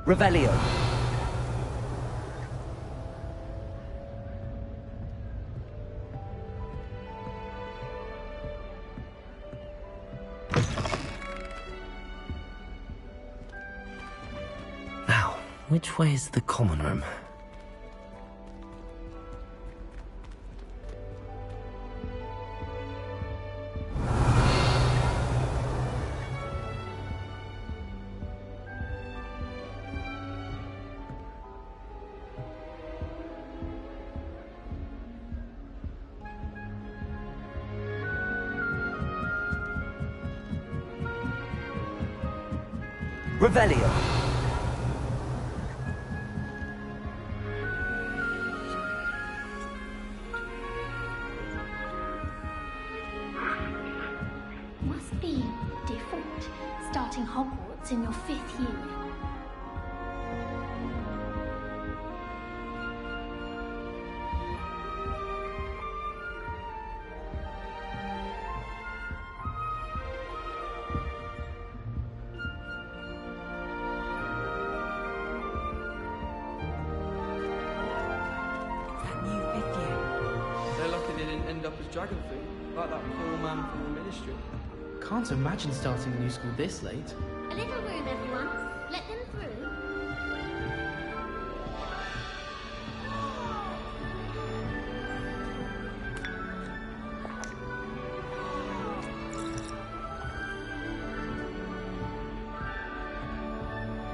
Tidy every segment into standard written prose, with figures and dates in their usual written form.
Revelio. Now, which way is the common room? Revelio. Must be different, starting Hogwarts in your 5th year. They're lucky they didn't end up as dragon food, like that poor man from the ministry. Can't imagine starting a new school this late. A little room, everyone. Let them through.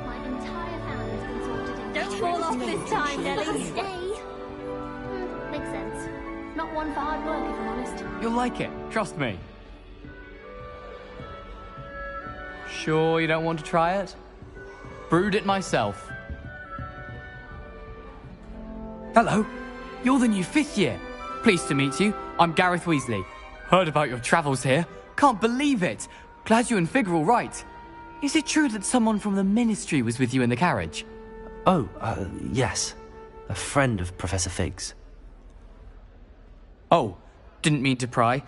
My entire family's been sorted in. Don't fall off this time, Nelly. Stay. Makes sense. Not one for hard work, if I'm honest. You'll like it, trust me. Sure you don't want to try it? Brewed it myself. Hello, you're the new 5th year. Pleased to meet you. I'm Gareth Weasley. Heard about your travels here. Can't believe it. Glad you and Fig are all right. Is it true that someone from the ministry was with you in the carriage? Oh, yes. A friend of Professor Fig's. Oh, didn't mean to pry.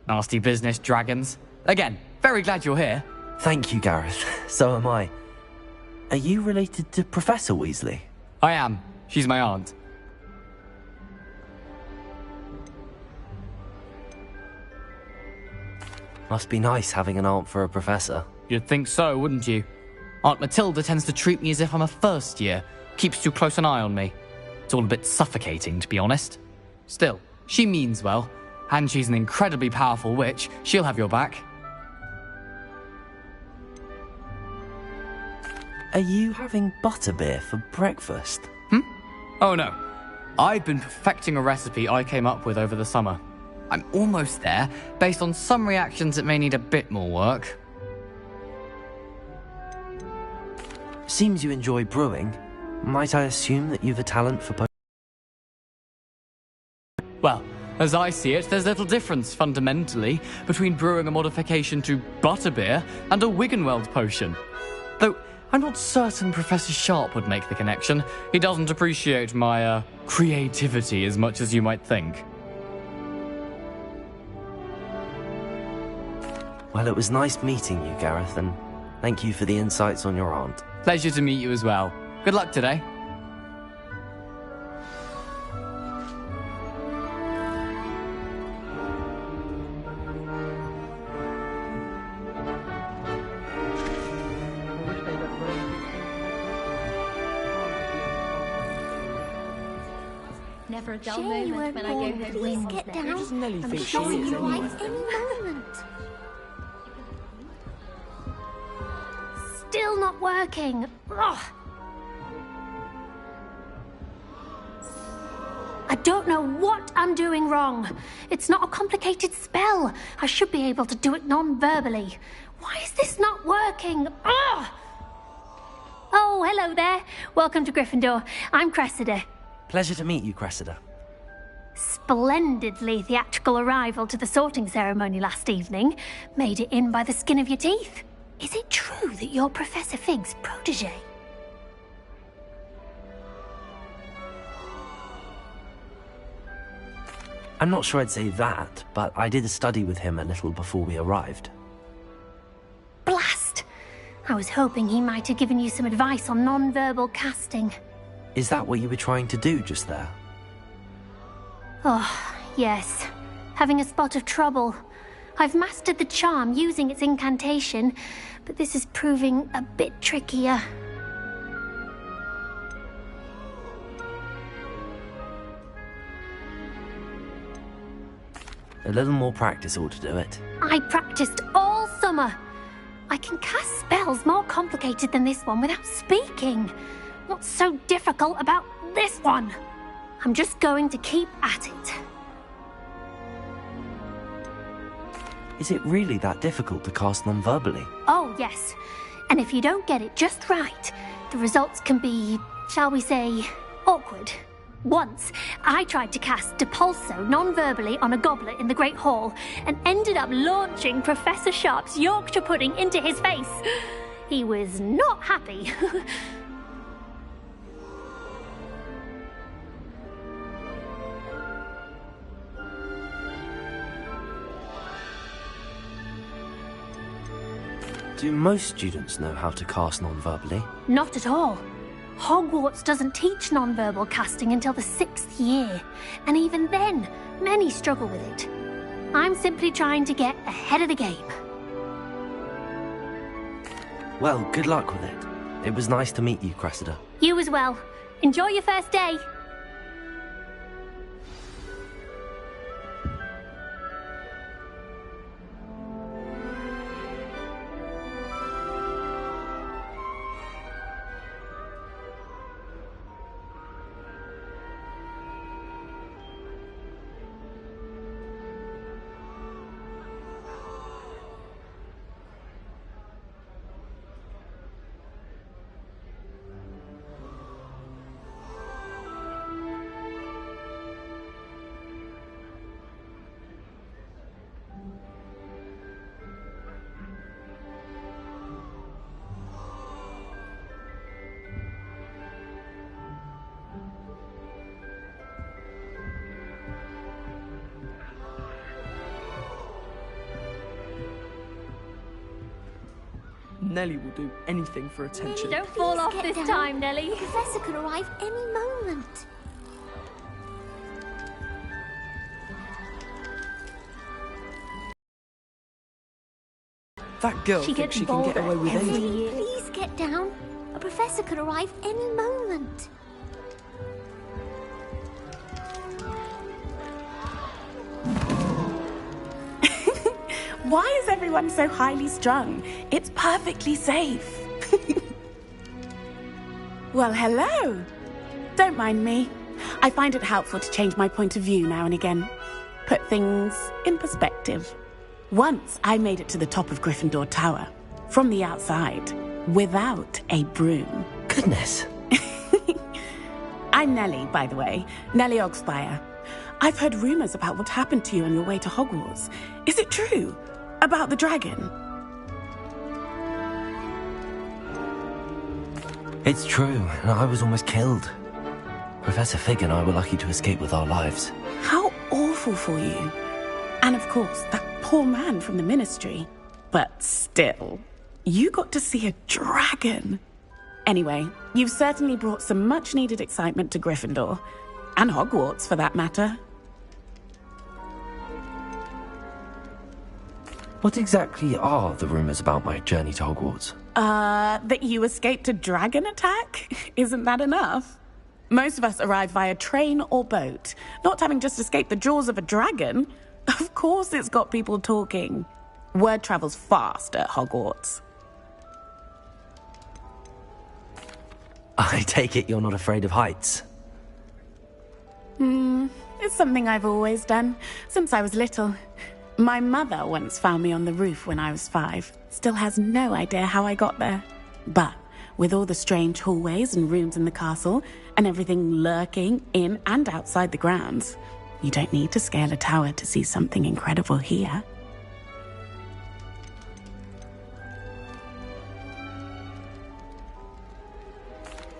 Nasty business, dragons. Again, very glad you're here. Thank you, Gareth. So am I. Are you related to Professor Weasley? I am. She's my aunt. Must be nice having an aunt for a professor. You'd think so, wouldn't you? Aunt Matilda tends to treat me as if I'm a first year. Keeps too close an eye on me. It's all a bit suffocating, to be honest. Still, she means well. And she's an incredibly powerful witch. She'll have your back. Are you having butterbeer for breakfast? Oh no. I've been perfecting a recipe I came up with over the summer. I'm almost there, based on some reactions that may need a bit more work. Seems you enjoy brewing. Might I assume that you've a talent for Well, as I see it, there's little difference, fundamentally, between brewing a modification to butterbeer and a Wiggenweld potion. Though, I'm not certain Professor Sharp would make the connection. He doesn't appreciate my, creativity as much as you might think. Well, it was nice meeting you, Gareth, and thank you for the insights on your aunt. Pleasure to meet you as well. Good luck today. Never a dull Sure you moment weren't when I born go with home. wings, Please get Ned. down. Who does Nelly I'm think she sure is you anyway? might any moment. Still not working. Ugh. I don't know what I'm doing wrong. It's not a complicated spell. I should be able to do it non-verbally. Why is this not working? Ugh. Oh, hello there. Welcome to Gryffindor. I'm Cressida. Pleasure to meet you, Cressida. Splendidly theatrical arrival to the sorting ceremony last evening. Made it in by the skin of your teeth. Is it true that you're Professor Fig's protege? I'm not sure I'd say that, but I did a study with him a little before we arrived. Blast! I was hoping he might have given you some advice on non-verbal casting. Is that what you were trying to do just there? Oh, yes. Having a spot of trouble. I've mastered the charm using its incantation, but this is proving a bit trickier. A little more practice ought to do it. I practiced all summer. I can cast spells more complicated than this one without speaking. What's so difficult about this one? I'm just going to keep at it. Is it really that difficult to cast non-verbally? Oh, yes. And if you don't get it just right, the results can be, shall we say, awkward. Once, I tried to cast Depulso non-verbally on a goblet in the Great Hall and ended up launching Professor Sharp's Yorkshire pudding into his face. He was not happy. Do most students know how to cast non-verbally? Not at all. Hogwarts doesn't teach non-verbal casting until the 6th year, and even then, many struggle with it. I'm simply trying to get ahead of the game. Well, good luck with it. It was nice to meet you, Cressida. You as well. Enjoy your first day. Nellie will do anything for attention. Don't fall off Get this down. time, Nellie. The Professor could arrive any moment. That girl She thinks gets she can get bolder away with every anything. year. Please get down. A Professor could arrive any moment. Why is everyone so highly strung? It's perfectly safe. Well, hello. Don't mind me. I find it helpful to change my point of view now and again. Put things in perspective. Once I made it to the top of Gryffindor Tower, from the outside, without a broom. Goodness. I'm Nellie, by the way. Nellie Ogspire. I've heard rumors about what happened to you on your way to Hogwarts. Is it true? About the dragon? It's true, and I was almost killed. Professor Fig and I were lucky to escape with our lives. How awful for you. And of course, that poor man from the Ministry. But still, you got to see a dragon. Anyway, you've certainly brought some much-needed excitement to Gryffindor. And Hogwarts, for that matter. What exactly are the rumors about my journey to Hogwarts? That you escaped a dragon attack? Isn't that enough? Most of us arrive via train or boat, not having just escaped the jaws of a dragon. Of course it's got people talking. Word travels fast at Hogwarts. I take it you're not afraid of heights. It's something I've always done, since I was little. My mother once found me on the roof when I was 5. Still has no idea how I got there. But with all the strange hallways and rooms in the castle, and everything lurking in and outside the grounds, you don't need to scale a tower to see something incredible here.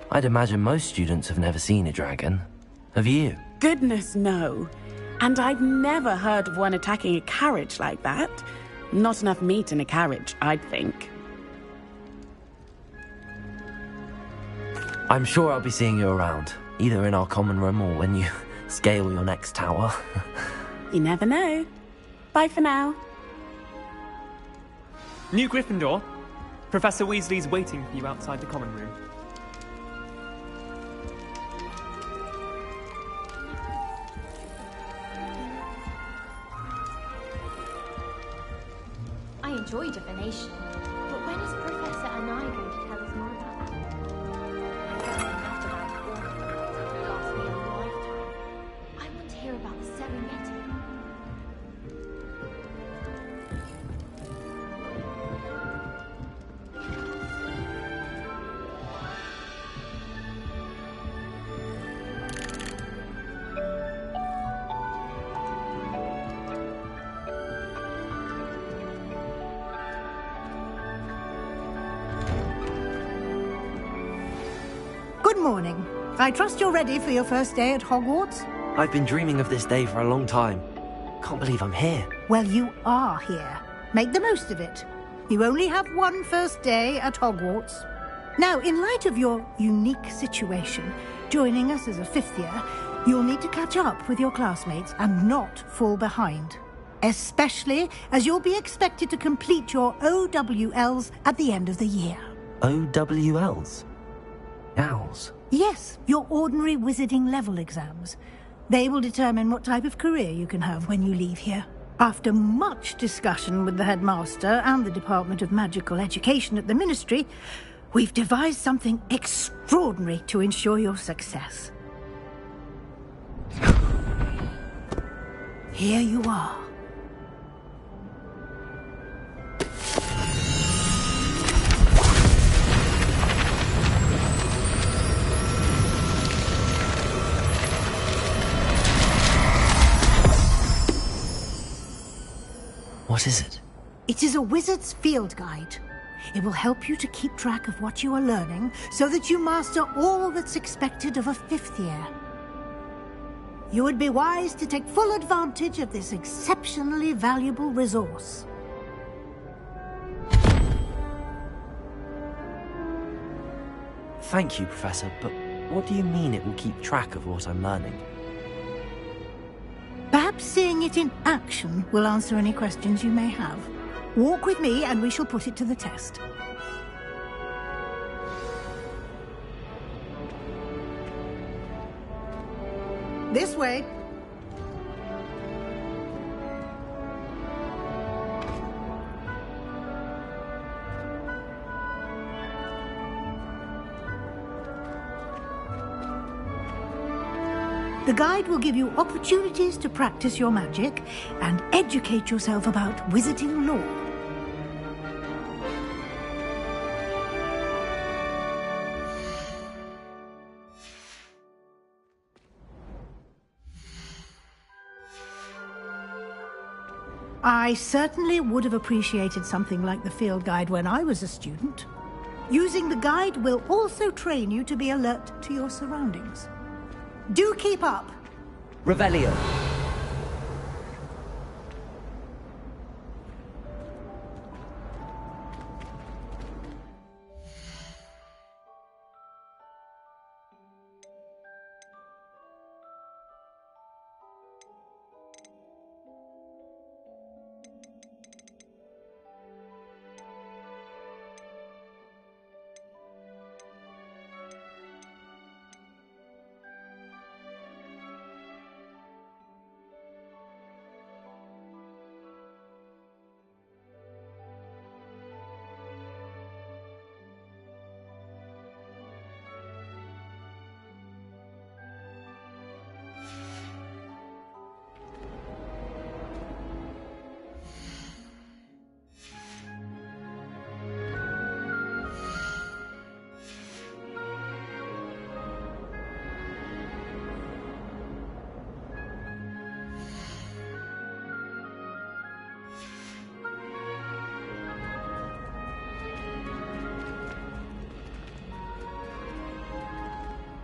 I'd imagine most students have never seen a dragon. Have you? Goodness, no. And I've never heard of one attacking a carriage like that. Not enough meat in a carriage, I'd think. I'm sure I'll be seeing you around, either in our common room or when you scale your next tower. You never know. Bye for now. New Gryffindor. Professor Weasley's waiting for you outside the common room. I enjoy divination, but when is Professor Anai going to tell us more about that? I don't know enough about all of them to last me a lifetime. I want to hear about the Serengeti. Good morning. I trust you're ready for your first day at Hogwarts? I've been dreaming of this day for a long time. Can't believe I'm here. Well, you are here. Make the most of it. You only have one first day at Hogwarts. Now, in light of your unique situation, joining us as a fifth year, you'll need to catch up with your classmates and not fall behind. Especially as you'll be expected to complete your OWLs at the end of the year. OWLs? Owls? Yes, your ordinary wizarding level exams. They will determine what type of career you can have when you leave here. After much discussion with the headmaster and the Department of Magical Education at the Ministry, we've devised something extraordinary to ensure your success. Here you are. What is it? It is a wizard's field guide. It will help you to keep track of what you are learning so that you master all that's expected of a fifth year. You would be wise to take full advantage of this exceptionally valuable resource. Thank you, Professor, but what do you mean it will keep track of what I'm learning? Perhaps seeing it in action will answer any questions you may have. Walk with me and we shall put it to the test. This way. The guide will give you opportunities to practice your magic and educate yourself about wizarding lore. I certainly would have appreciated something like the field guide when I was a student. Using the guide will also train you to be alert to your surroundings. Do keep up. Revelio.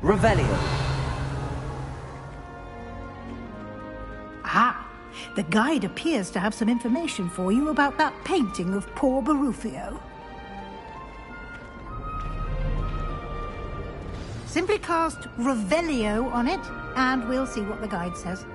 Revelio. Ah, the guide appears to have some information for you about that painting of poor Barufio. Simply cast Revelio on it, and we'll see what the guide says.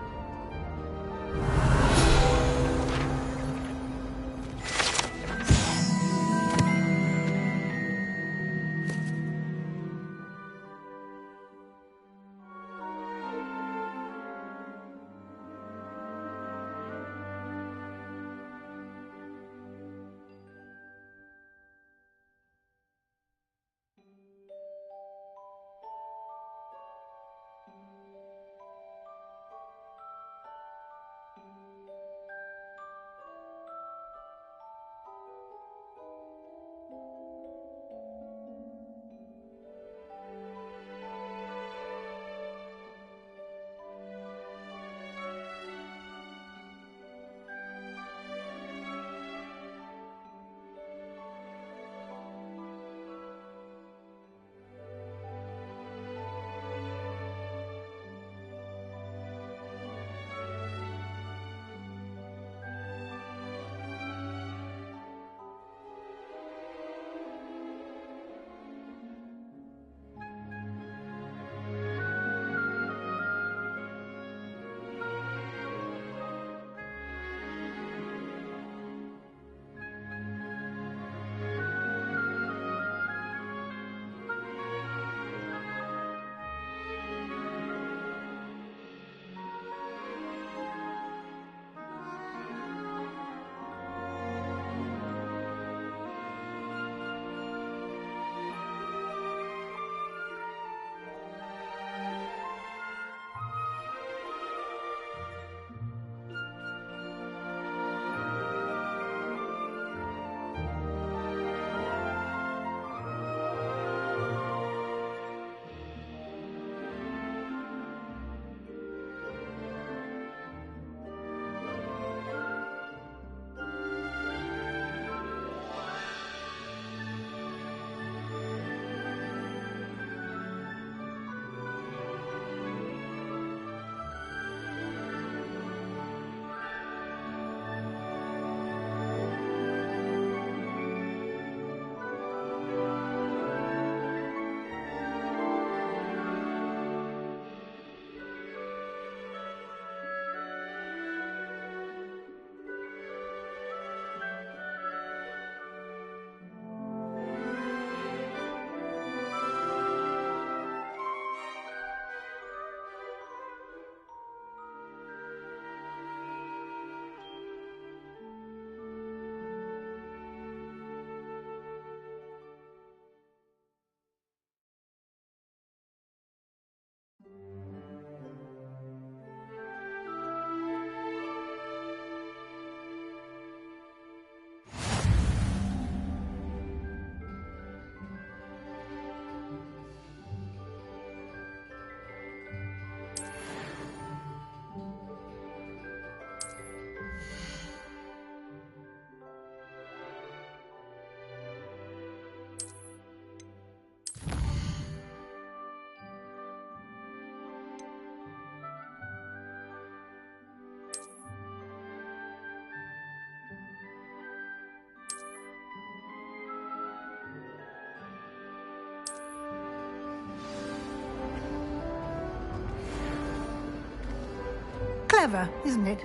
Clever, isn't it?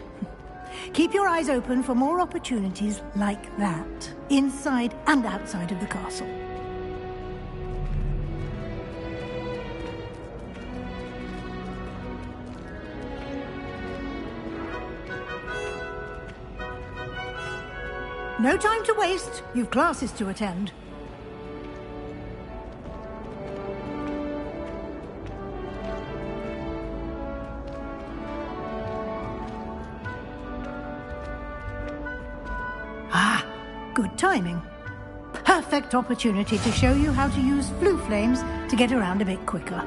Keep your eyes open for more opportunities like that, inside and outside of the castle. No time to waste. You've classes to attend. Ah, good timing. Perfect opportunity to show you how to use flue flames to get around a bit quicker.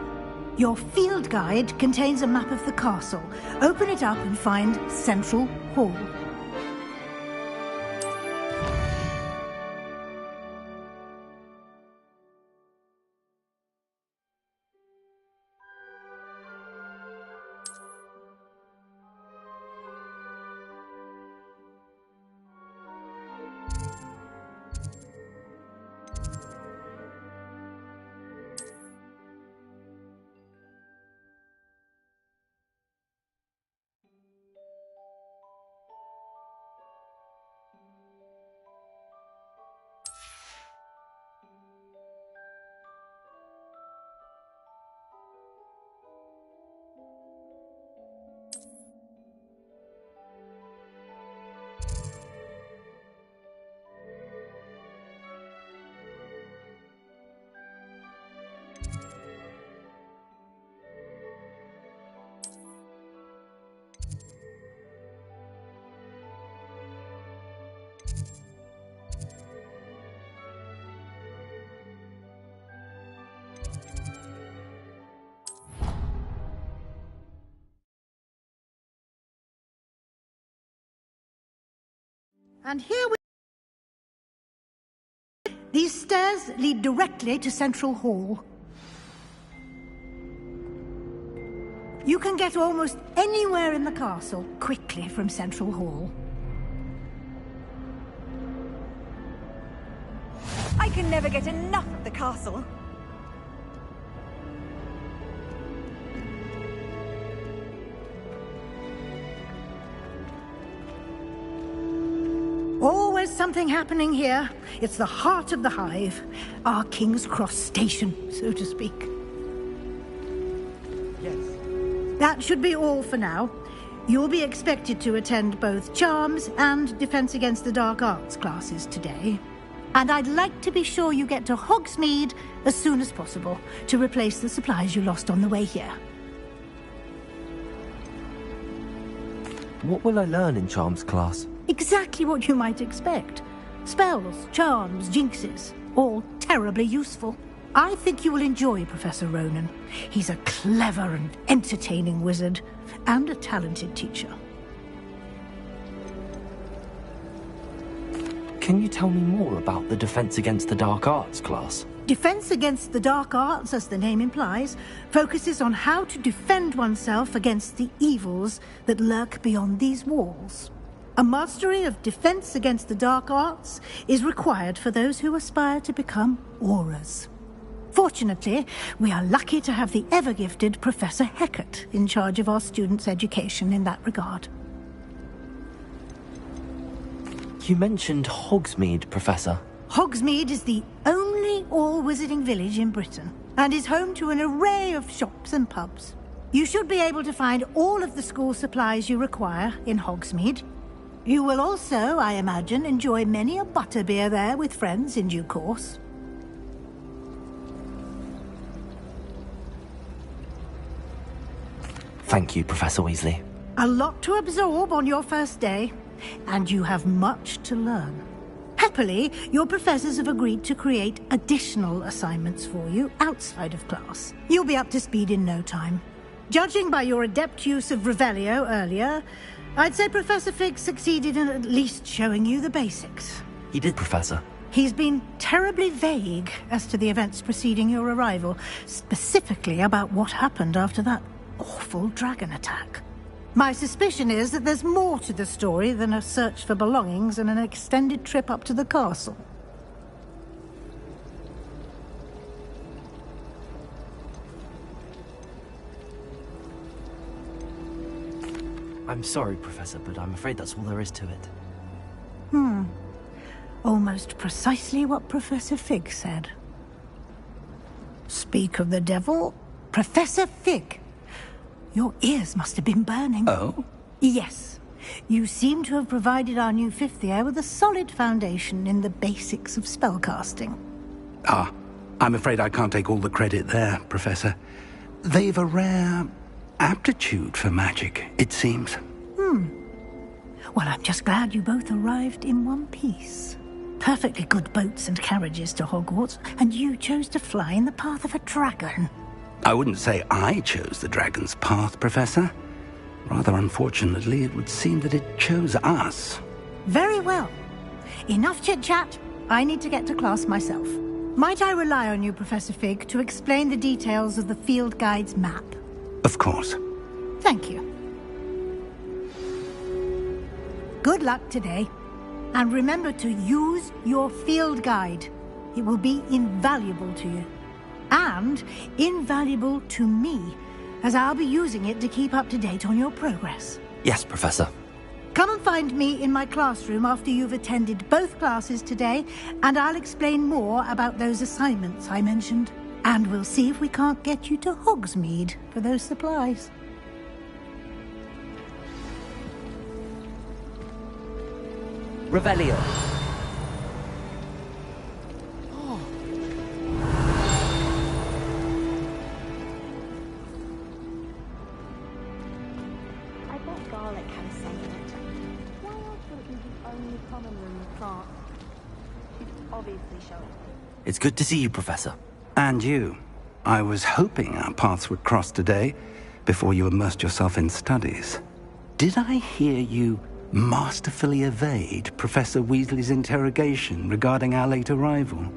Your field guide contains a map of the castle. Open it up and find Central Hall. And here we... These stairs lead directly to Central Hall. You can get almost anywhere in the castle quickly from Central Hall. I can never get enough of the castle. Always something happening here. It's the heart of the hive. Our King's Cross station, so to speak. Yes. That should be all for now. You'll be expected to attend both Charms and Defense Against the Dark Arts classes today. And I'd like to be sure you get to Hogsmeade as soon as possible to replace the supplies you lost on the way here. What will I learn in Charms class? Exactly what you might expect. Spells, charms, jinxes, all terribly useful. I think you will enjoy Professor Ronan. He's a clever and entertaining wizard, and a talented teacher. Can you tell me more about the Defense Against the Dark Arts class? Defense Against the Dark Arts, as the name implies, focuses on how to defend oneself against the evils that lurk beyond these walls. A mastery of Defense Against the Dark Arts is required for those who aspire to become Aurors. Fortunately, we are lucky to have the ever-gifted Professor Hecat in charge of our students' education in that regard. You mentioned Hogsmeade, Professor. Hogsmeade is the only all-wizarding village in Britain, and is home to an array of shops and pubs. You should be able to find all of the school supplies you require in Hogsmeade. You will also, I imagine, enjoy many a butterbeer there with friends in due course. Thank you, Professor Weasley. A lot to absorb on your first day, and you have much to learn. Happily, your professors have agreed to create additional assignments for you outside of class. You'll be up to speed in no time. Judging by your adept use of Revelio earlier, I'd say Professor Fig succeeded in at least showing you the basics. He did, Professor. He's been terribly vague as to the events preceding your arrival, specifically about what happened after that awful dragon attack. My suspicion is that there's more to the story than a search for belongings and an extended trip up to the castle. I'm sorry, Professor, but I'm afraid that's all there is to it. Almost precisely what Professor Fig said. Speak of the devil, Professor Fig. Your ears must have been burning. Oh? Yes. You seem to have provided our new fifth year with a solid foundation in the basics of spellcasting. Ah, I'm afraid I can't take all the credit there, Professor. They've a rare aptitude for magic, it seems. Well, I'm just glad you both arrived in one piece. Perfectly good boats and carriages to Hogwarts, and you chose to fly in the path of a dragon. I wouldn't say I chose the dragon's path, Professor. Rather unfortunately, it would seem that it chose us. Very well. Enough chit-chat. I need to get to class myself. Might I rely on you, Professor Fig, to explain the details of the field guide's map? Of course. Thank you. Good luck today. And remember to use your field guide. It will be invaluable to you. And invaluable to me, as I'll be using it to keep up to date on your progress. Yes, Professor. Come and find me in my classroom after you've attended both classes today, and I'll explain more about those assignments I mentioned. And we'll see if we can't get you to Hogsmeade for those supplies. Revelio. I bet Garlic had a say in it. Why else would it be the only common room with plants? She's obviously showing. It's good to see you, Professor. And you. I was hoping our paths would cross today, before you immersed yourself in studies. Did I hear you masterfully evade Professor Weasley's interrogation regarding our late arrival.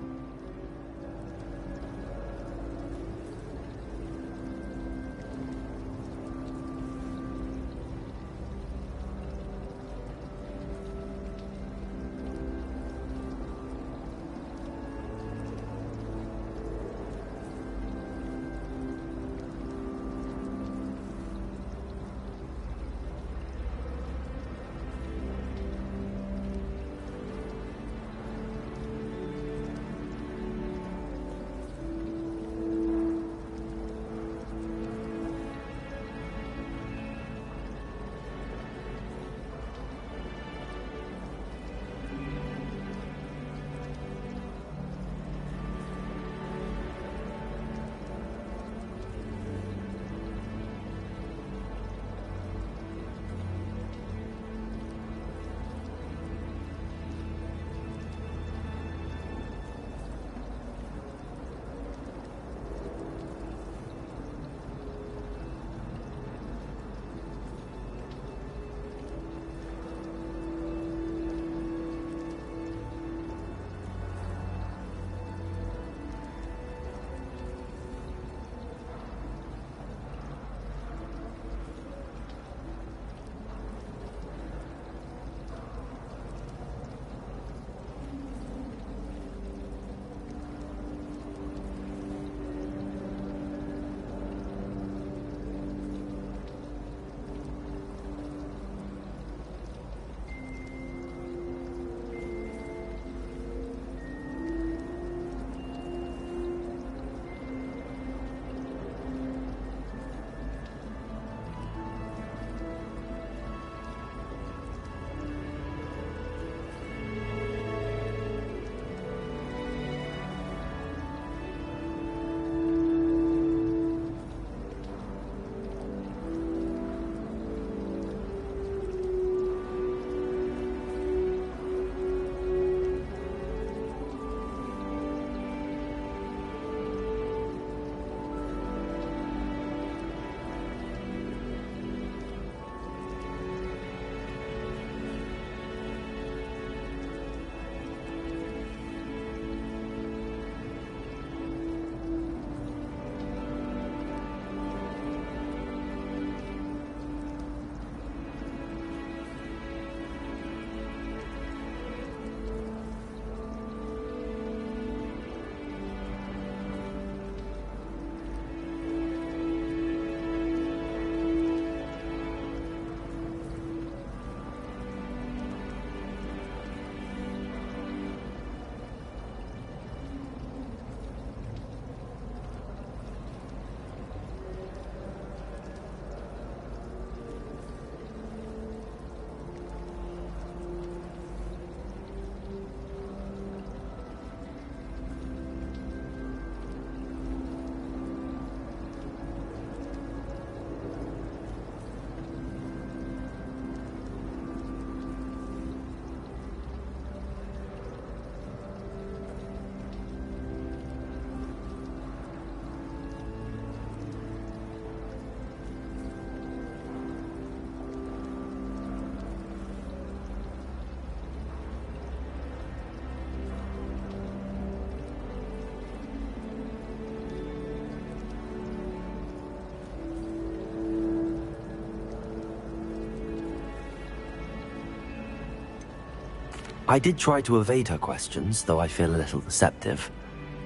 I did try to evade her questions, though I feel a little deceptive.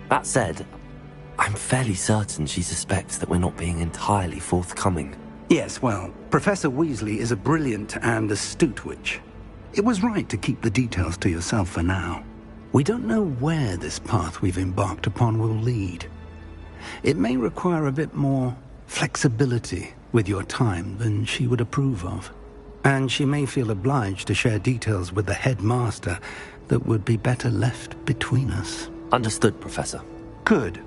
That said, I'm fairly certain she suspects that we're not being entirely forthcoming. Yes, well, Professor Weasley is a brilliant and astute witch. It was right to keep the details to yourself for now. We don't know where this path we've embarked upon will lead. It may require a bit more flexibility with your time than she would approve of. And she may feel obliged to share details with the headmaster that would be better left between us. Understood, Professor. Good.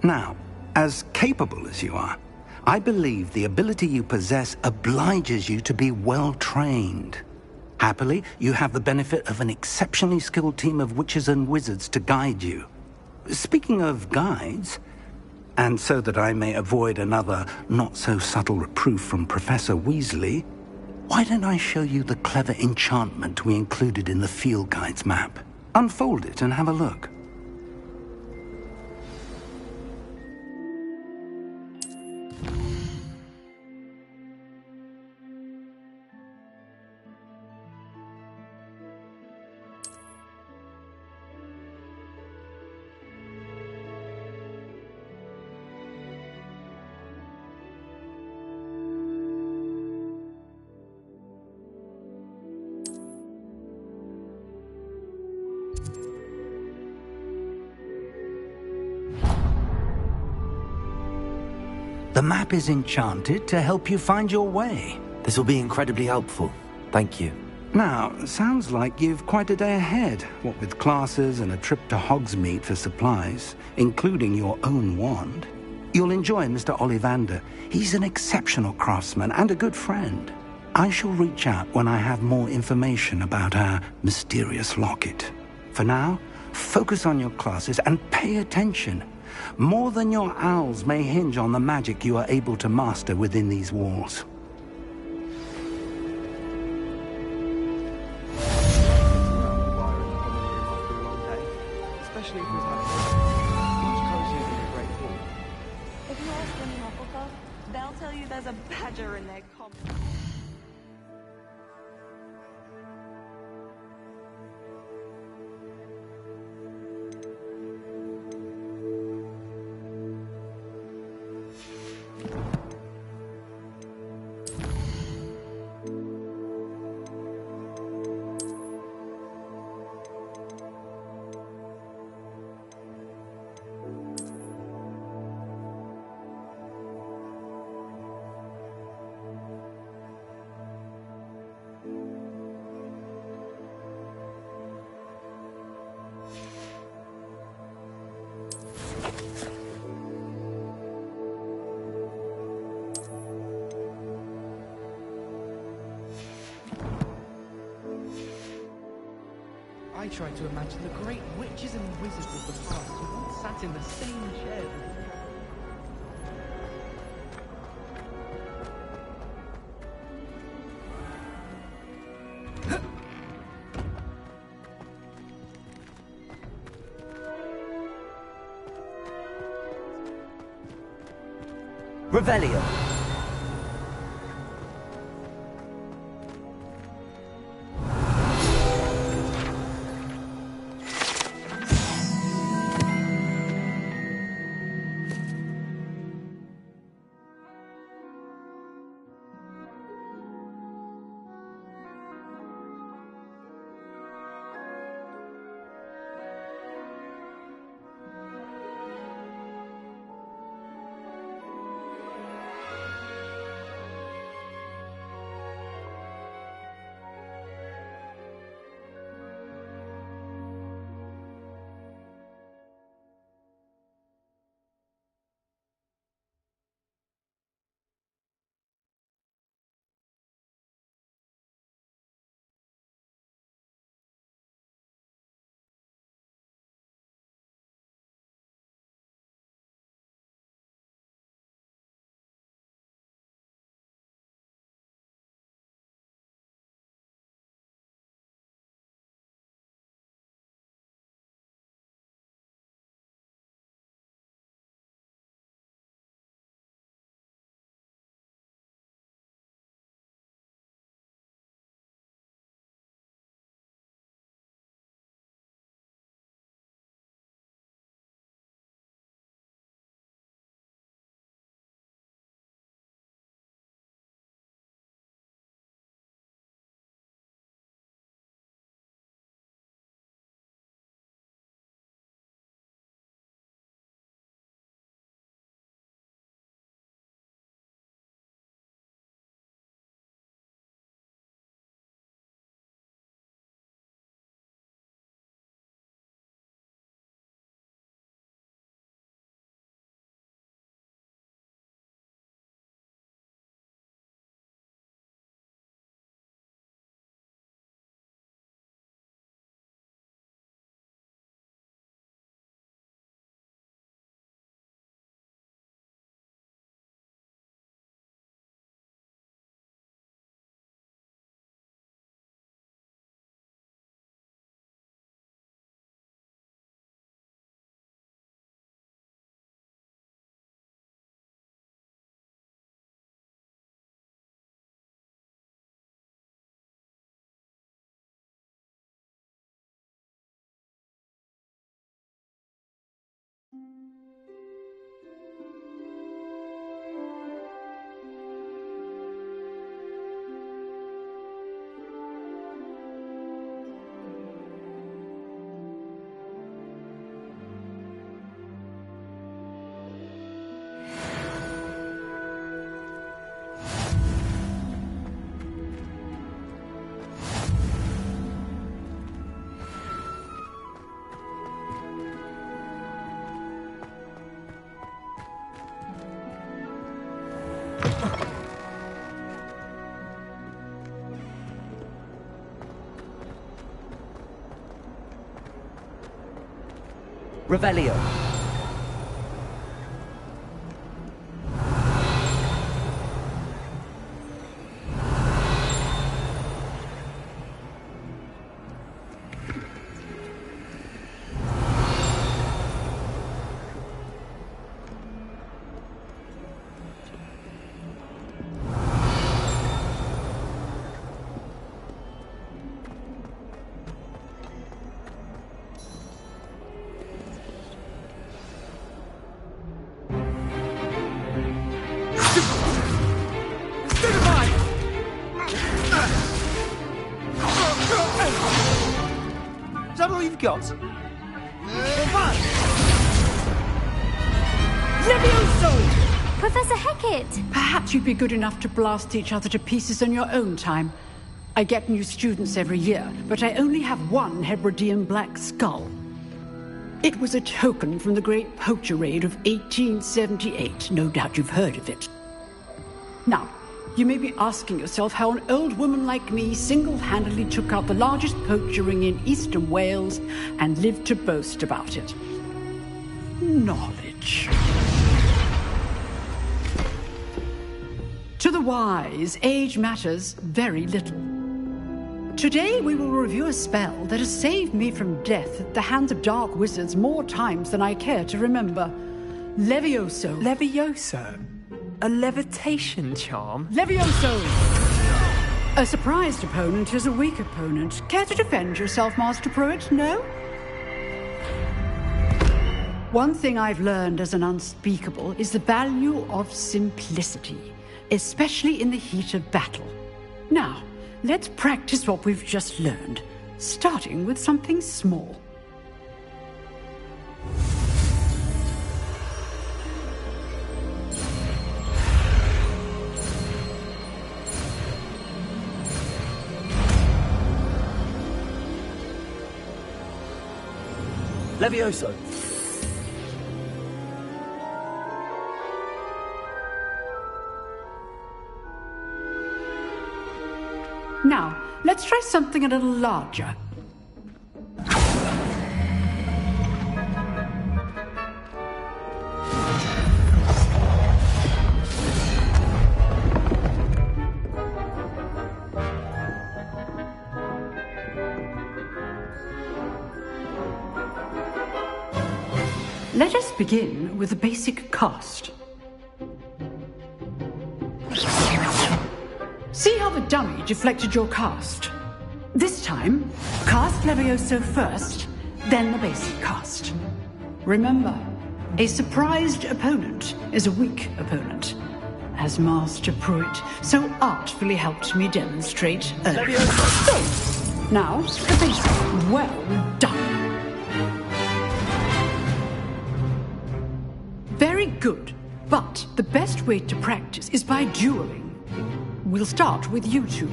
Now, as capable as you are, I believe the ability you possess obliges you to be well trained. Happily, you have the benefit of an exceptionally skilled team of witches and wizards to guide you. Speaking of guides, and so that I may avoid another not-so-subtle reproof from Professor Weasley, Why don't I show you the clever enchantment we included in the field guide's map? Unfold it and have a look. The map is enchanted to help you find your way. This will be incredibly helpful. Thank you. Now, sounds like you've quite a day ahead, what with classes and a trip to Hogsmeade for supplies, including your own wand. You'll enjoy Mr. Ollivander. He's an exceptional craftsman and a good friend. I shall reach out when I have more information about our mysterious locket. For now, focus on your classes and pay attention. More than your owls may hinge on the magic you are able to master within these walls. Especially if we've had much cozier than a great hall. If you ask any Hufflepuff, they'll tell you there's a badger in their common. I tried to imagine the great witches and wizards of the past who once sat in the same chair with Revelio. Revelio. Is that all you've got? Levioso! Professor Hecat! Perhaps you'd be good enough to blast each other to pieces in your own time. I get new students every year, but I only have one Hebridean black skull. It was a token from the Great Poacher Raid of 1878. No doubt you've heard of it. Now, you may be asking yourself how an old woman like me single-handedly took out the largest poacher ring in eastern Wales and lived to boast about it. Knowledge. To the wise, age matters very little. Today we will review a spell that has saved me from death at the hands of dark wizards more times than I care to remember. Levioso. Levioso? A levitation charm? Levioso! A surprised opponent is a weak opponent. Care to defend yourself, Master Pruitt? No? One thing I've learned as an unspeakable is the value of simplicity, especially in the heat of battle. Now, let's practice what we've just learned, starting with something small. Levioso. Now, let's try something a little larger. Let us begin with the basic cast. See how the dummy deflected your cast? This time, cast Levioso first, then the basic cast. Remember, a surprised opponent is a weak opponent, as Master Pruitt so artfully helped me demonstrate earlier. So, now, the basic. Well done. Very good, but the best way to practice is by dueling. We'll start with you two.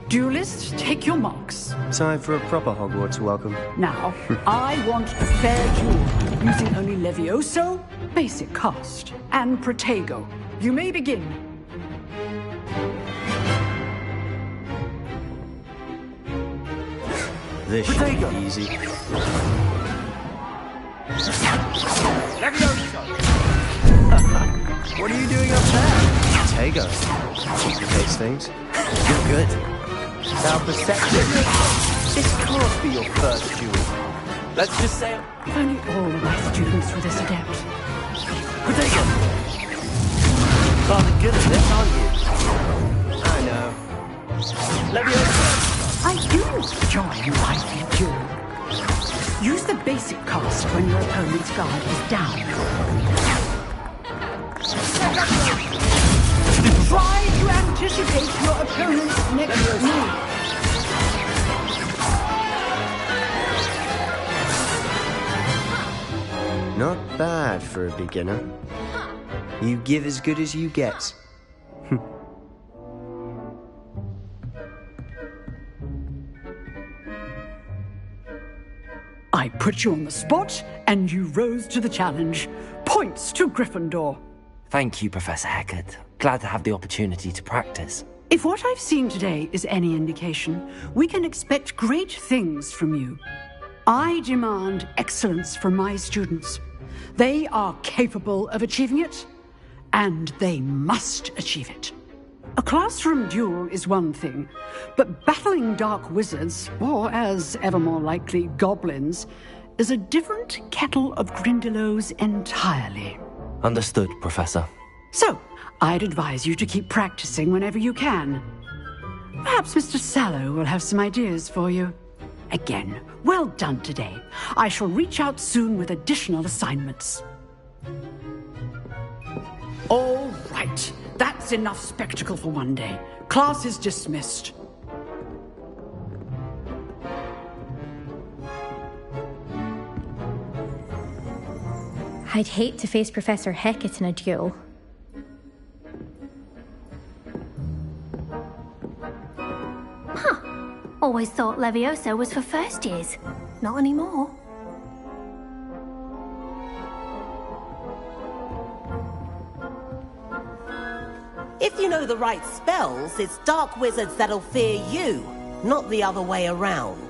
Duelists, take your marks. Time for a proper Hogwarts welcome. Now, I want a fair duel, using only Levioso, basic cast, and Protego. You may begin. This should be easy. Levioso! What are you doing up there? Protego. Complicates things. You're good. How perceptive. This can't be your first duel. Let's just say... If only all of my students were this adept. Protego! Rather good at this, aren't you? I know. Levioso! I do enjoy lively duel. Use the basic cast when your opponent's guard is down. Try to anticipate your opponent's next move. Not bad for a beginner. You give as good as you get. I put you on the spot, and you rose to the challenge. Points to Gryffindor. Thank you, Professor Hecat. Glad to have the opportunity to practice. If what I've seen today is any indication, we can expect great things from you. I demand excellence from my students. They are capable of achieving it, and they must achieve it. A classroom duel is one thing, but battling dark wizards, or as ever more likely, goblins, is a different kettle of Grindylows entirely. Understood, Professor. So, I'd advise you to keep practicing whenever you can. Perhaps Mr. Sallow will have some ideas for you. Again, well done today. I shall reach out soon with additional assignments. All right. That's enough spectacle for one day. Class is dismissed. I'd hate to face Professor Hecat in a duel. Always thought Levioso was for first years. Not anymore. If you know the right spells, it's dark wizards that'll fear you, not the other way around.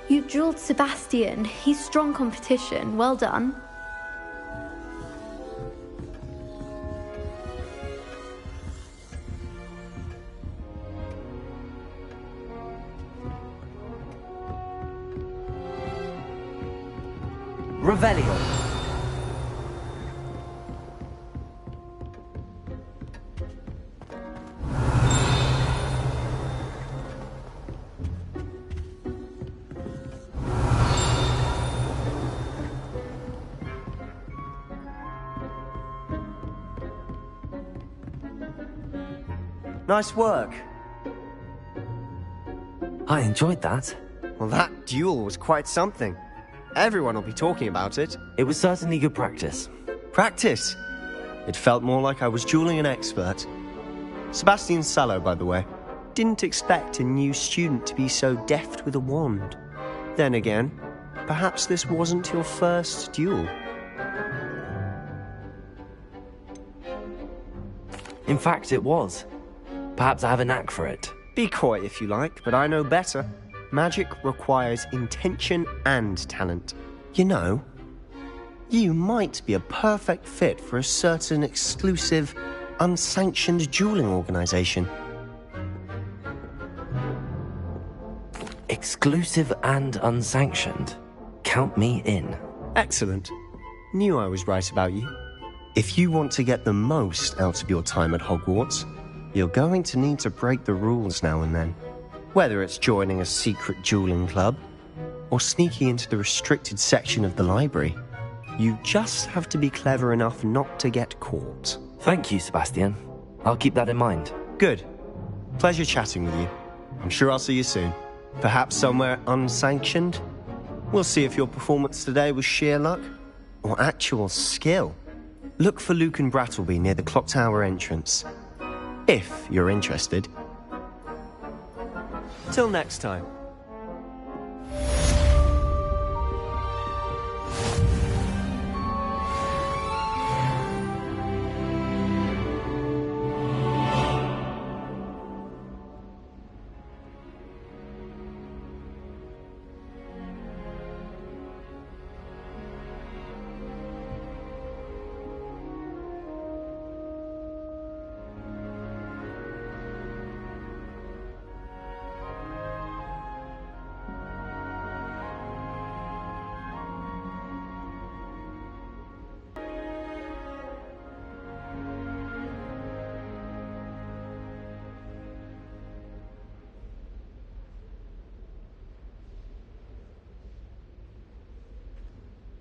You drilled Sebastian. He's strong competition. Well done. Revelio. Nice work. I enjoyed that. Well, that duel was quite something. Everyone will be talking about it. It was certainly good practice. Practice? It felt more like I was dueling an expert. Sebastian Sallow, by the way. Didn't expect a new student to be so deft with a wand. Then again, perhaps this wasn't your first duel. In fact, it was. Perhaps I have a knack for it. Be coy if you like, but I know better. Magic requires intention and talent. You know, you might be a perfect fit for a certain exclusive, unsanctioned dueling organization. Exclusive and unsanctioned? Count me in. Excellent. Knew I was right about you. If you want to get the most out of your time at Hogwarts, you're going to need to break the rules now and then. Whether it's joining a secret dueling club, or sneaking into the restricted section of the library, you just have to be clever enough not to get caught. Thank you, Sebastian. I'll keep that in mind. Good. Pleasure chatting with you. I'm sure I'll see you soon. Perhaps somewhere unsanctioned? We'll see if your performance today was sheer luck, or actual skill. Look for Luke and Brattleby near the Clock Tower entrance. If you're interested. Till next time.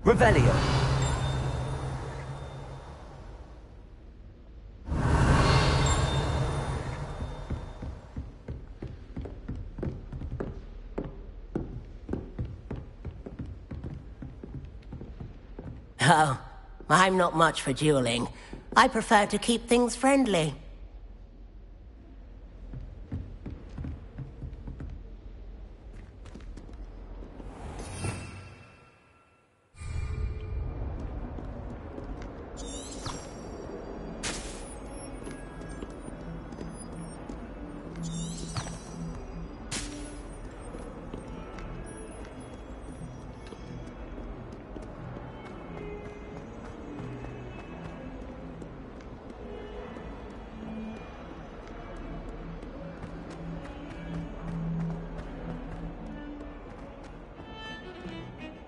Revelio. Oh, I'm not much for dueling. I prefer to keep things friendly.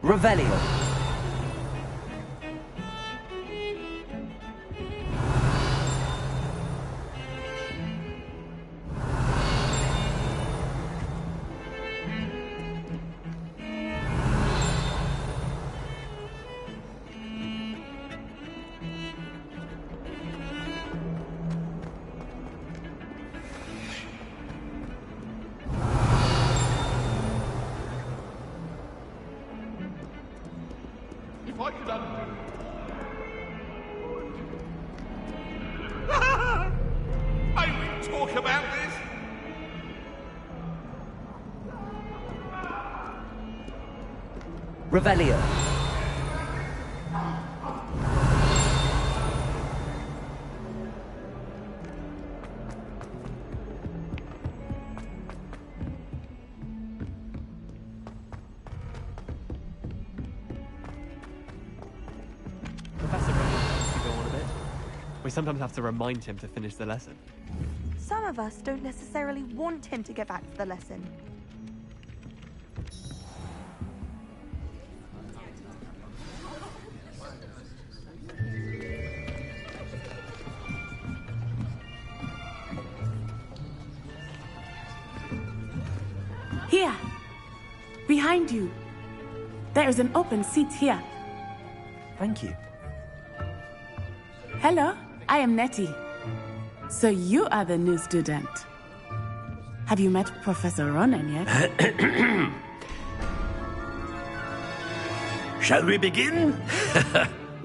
Revelio. If I could undo... I will talk about this. Revelio. Professor Rowan wants to go on a bit. We sometimes have to remind him to finish the lesson. Some of us don't necessarily want him to get back to the lesson. Here. Behind you. There is an open seat here. Thank you. Hello, I am Nettie. So you are the new student. Have you met Professor Ronan yet? Shall we begin?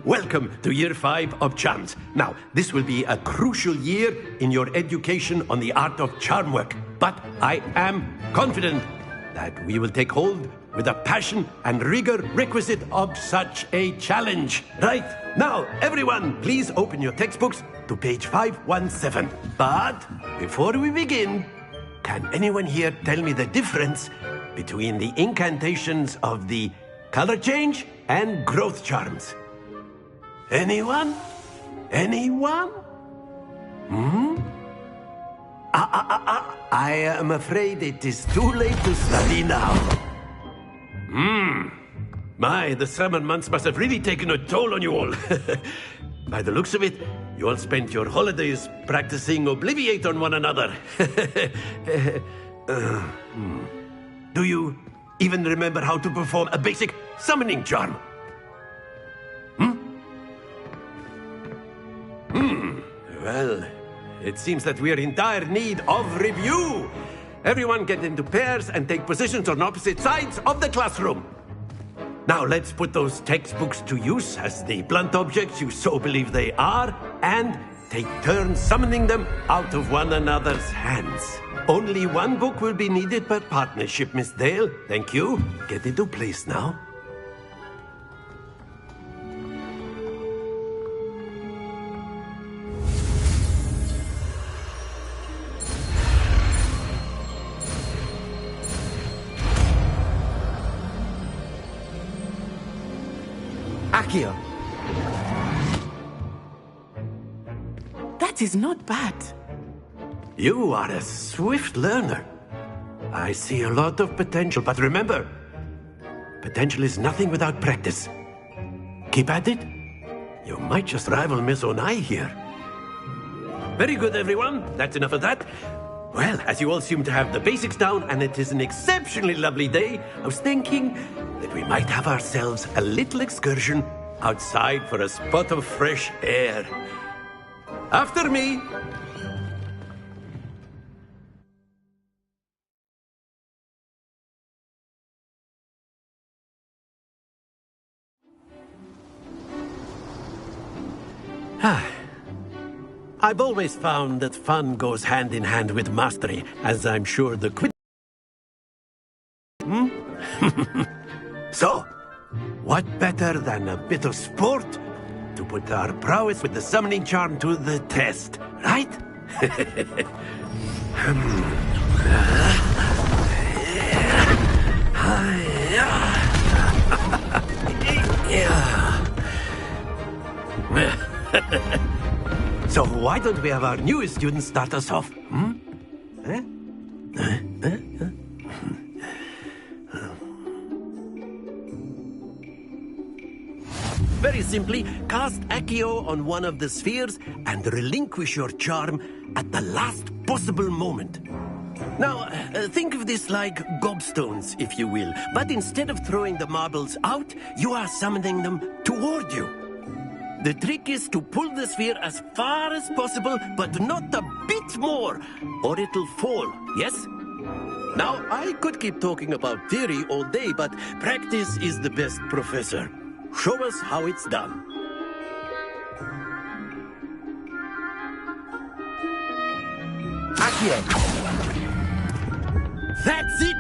Welcome to Year 5 of Charms. Now, this will be a crucial year in your education on the art of charm work. But I am confident that we will take hold with the passion and rigor requisite of such a challenge. Right, now, everyone, please open your textbooks to page 517. But before we begin, can anyone here tell me the difference between the incantations of the color change and growth charms? Anyone? Anyone? I am afraid it is too late to study now. My, the summer months must have really taken a toll on you all. By the looks of it, you all spent your holidays practicing Obliviate on one another. Do you even remember how to perform a basic summoning charm? Well, it seems that we are in dire need of review. Everyone get into pairs and take positions on opposite sides of the classroom. Now let's put those textbooks to use as the blunt objects you so believe they are, and take turns summoning them out of one another's hands. Only one book will be needed per partnership, Miss Dale. Thank you. Get into place now. Accio. That is not bad. You are a swift learner. I see a lot of potential, but remember, potential is nothing without practice. Keep at it. You might just rival Miss Onai here. Very good, everyone. That's enough of that. Well, as you all seem to have the basics down, and it is an exceptionally lovely day, I was thinking that we might have ourselves a little excursion outside for a spot of fresh air. After me. I've always found that fun goes hand in hand with mastery, as I'm sure the So, what better than a bit of sport to put our prowess with the summoning charm to the test, right? So why don't we have our newest student start us off? simply cast Accio on one of the spheres and relinquish your charm at the last possible moment. Now, think of this like gobstones, if you will, but instead of throwing the marbles out, you are summoning them toward you. The trick is to pull the sphere as far as possible, but not a bit more, or it'll fall, yes? Now, I could keep talking about theory all day, but practice is the best professor. Show us how it's done. Accio! That's it!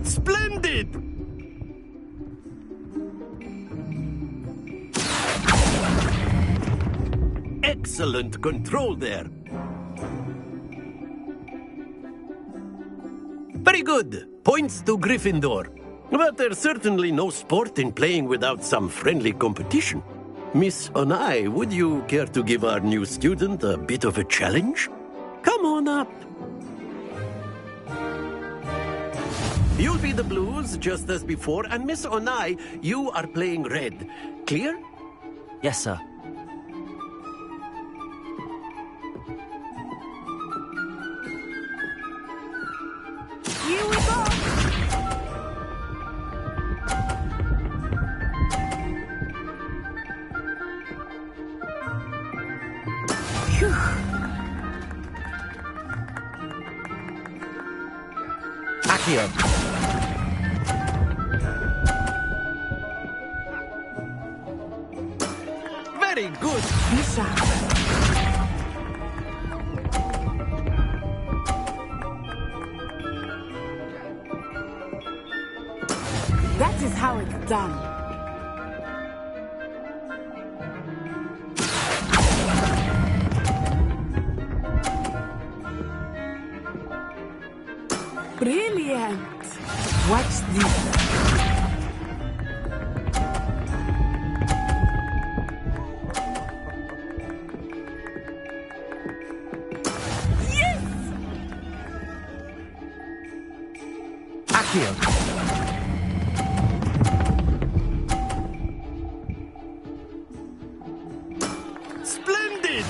Splendid! Excellent control there. Very good. Points to Gryffindor. But there's certainly no sport in playing without some friendly competition. Miss Onai, would you care to give our new student a bit of a challenge? Come on up. You'll be the blues, just as before, and Miss Onai, you are playing red. Clear? Yes, sir. Here we go! Phew. Accio! Very good. Lisa. That is how it's done. Brilliant! Watch this. Accio! Splendid!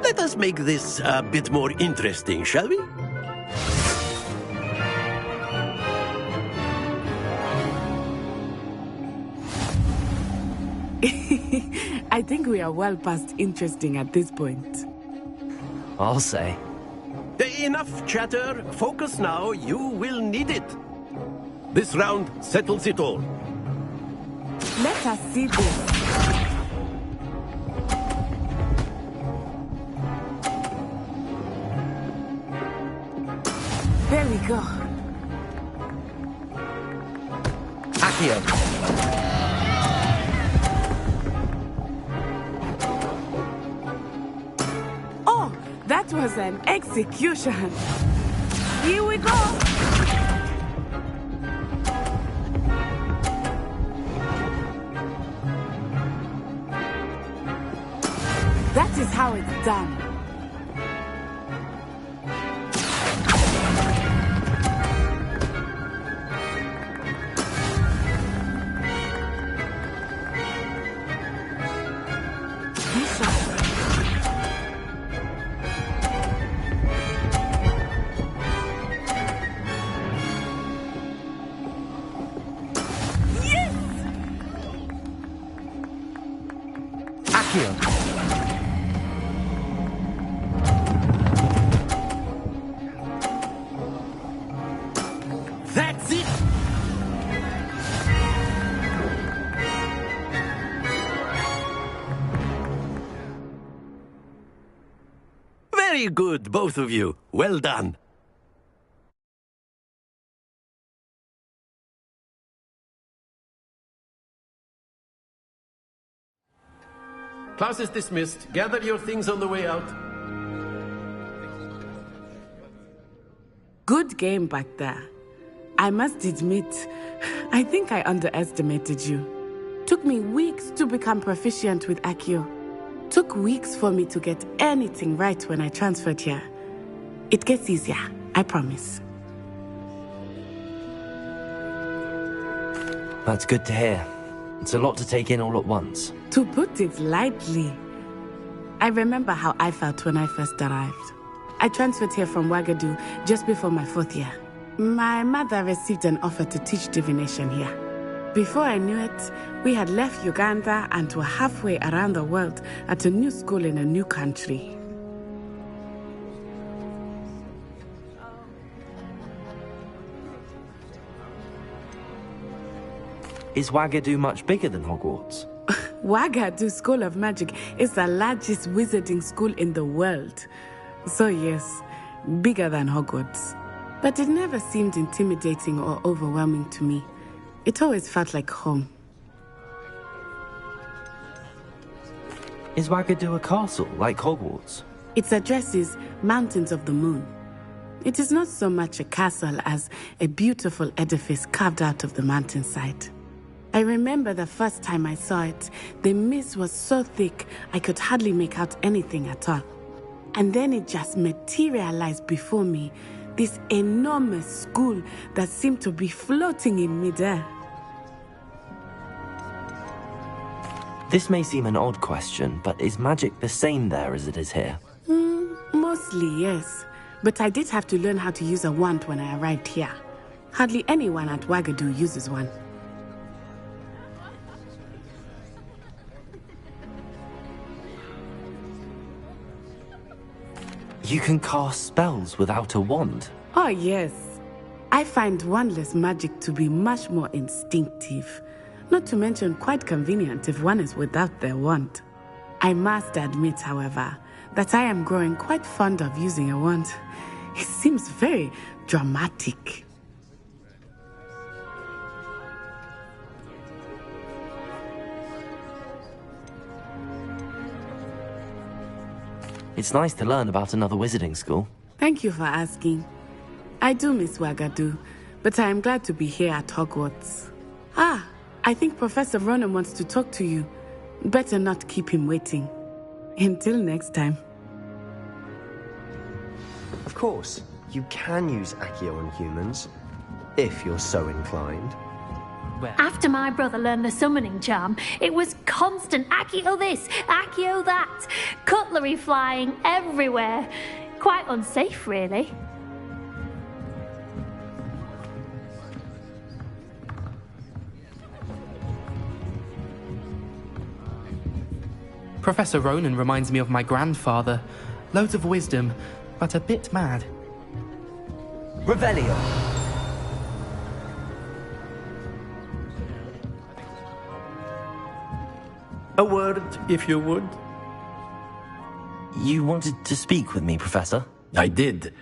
Let us make this a bit more interesting, shall we? I think we are well past interesting at this point. I'll say. Enough chatter. Focus now. You will need it. This round settles it all. Let us see this. There we go. Accio! Oh, that was an execution. Here we go. That is how it's done. That's it! Very good, both of you. Well done. Class is dismissed. Gather your things on the way out. Good game back there. I must admit, I think I underestimated you. Took me weeks to become proficient with Accio. Took weeks for me to get anything right when I transferred here. It gets easier, I promise. That's good to hear. It's a lot to take in all at once. To put it lightly, I remember how I felt when I first arrived. I transferred here from Wagadu just before my 4th year. My mother received an offer to teach divination here. Before I knew it, we had left Uganda and were halfway around the world at a new school in a new country. Is Wagadu much bigger than Hogwarts? Wagadu School of Magic is the largest wizarding school in the world. So yes, bigger than Hogwarts. But it never seemed intimidating or overwhelming to me. It always felt like home. Is Wagadu a castle, like Hogwarts? Its address is Mountains of the Moon. It is not so much a castle as a beautiful edifice carved out of the mountainside. I remember the first time I saw it, the mist was so thick I could hardly make out anything at all. And then it just materialized before me, this enormous school that seemed to be floating in midair. This may seem an odd question, but is magic the same there as it is here? Mostly, yes. But I did have to learn how to use a wand when I arrived here. Hardly anyone at Wagadu uses one. You can cast spells without a wand? Oh, yes. I find wandless magic to be much more instinctive. Not to mention quite convenient if one is without their wand. I must admit, however, that I am growing quite fond of using a wand. It seems very dramatic. It's nice to learn about another wizarding school. Thank you for asking. I do miss Wagadu, but I am glad to be here at Hogwarts. Ah, I think Professor Ronan wants to talk to you. Better not keep him waiting. Until next time. Of course, you can use Accio on humans, if you're so inclined. After my brother learned the summoning charm, it was constant Accio this, Accio that, cutlery flying everywhere. Quite unsafe, really. Professor Ronan reminds me of my grandfather. Loads of wisdom, but a bit mad. Revelio. A word, if you would. You wanted to speak with me, Professor? I did.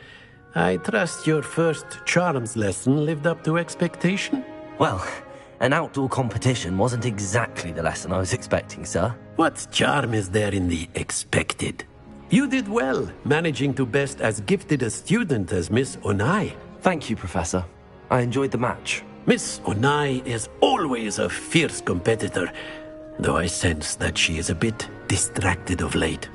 I trust your first charms lesson lived up to expectation? Well, an outdoor competition wasn't exactly the lesson I was expecting, sir. What charm is there in the expected? You did well, managing to best as gifted a student as Miss Onai. Thank you, Professor. I enjoyed the match. Miss Onai is always a fierce competitor, though I sense that she is a bit distracted of late.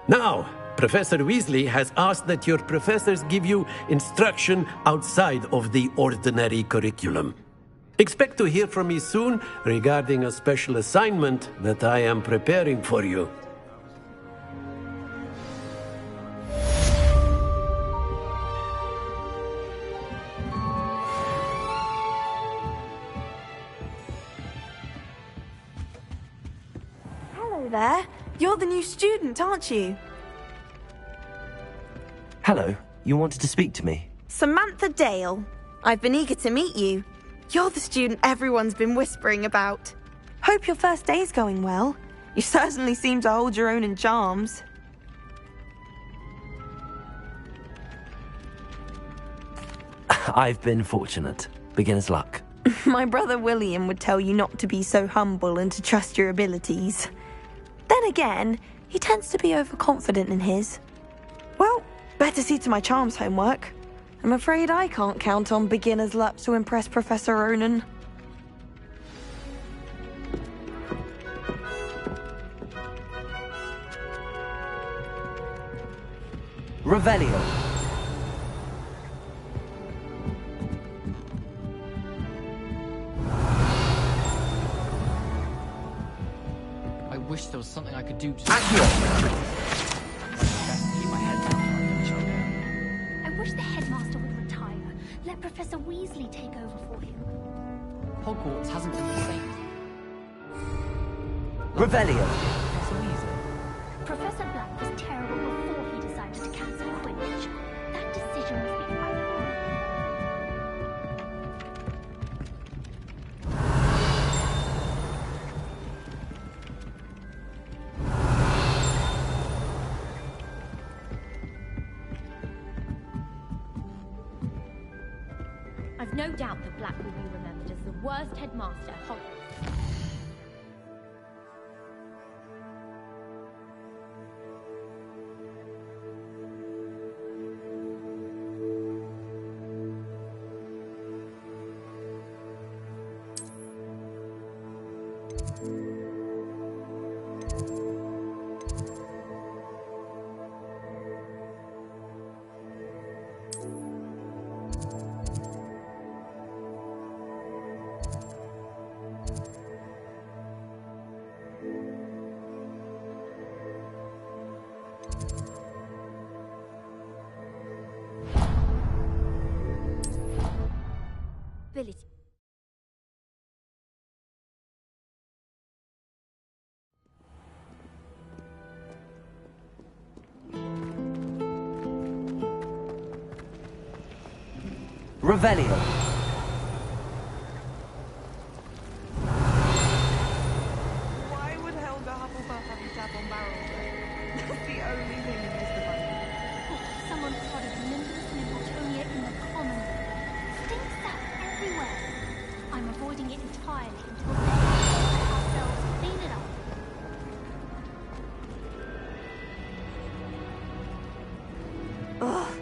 Now, Professor Weasley has asked that your professors give you instruction outside of the ordinary curriculum. Expect to hear from me soon regarding a special assignment that I am preparing for you. Hello there. You're the new student, aren't you? Hello. You wanted to speak to me? Samantha Dale. I've been eager to meet you. You're the student everyone's been whispering about. Hope your first day's going well. You certainly seem to hold your own in charms. I've been fortunate. Beginner's luck. My brother William would tell you not to be so humble and to trust your abilities. Then again, he tends to be overconfident in his. Well, better see to my charms homework. I'm afraid I can't count on beginner's luck to impress Professor Ronan. Revelio. I wish there was something I could do to... Accio. Keep my head down while I choke. I wish the headmaster would retire. Let Professor Weasley take over for him. Hogwarts hasn't been the same. Revelio. Professor Black was terrible before he decided to cancel Quidditch. That decision must be I've no doubt that Black will be remembered as the worst headmaster at Hogwarts. Ability. Revelio. Why would Helga Hufflepuff have you tap on barrels? That's the only thing in this device. Oh, someone spotted Nimbus and Plutonium in the common room. Stinks out everywhere. I'm avoiding it entirely until they let ourselves clean it up. Ugh.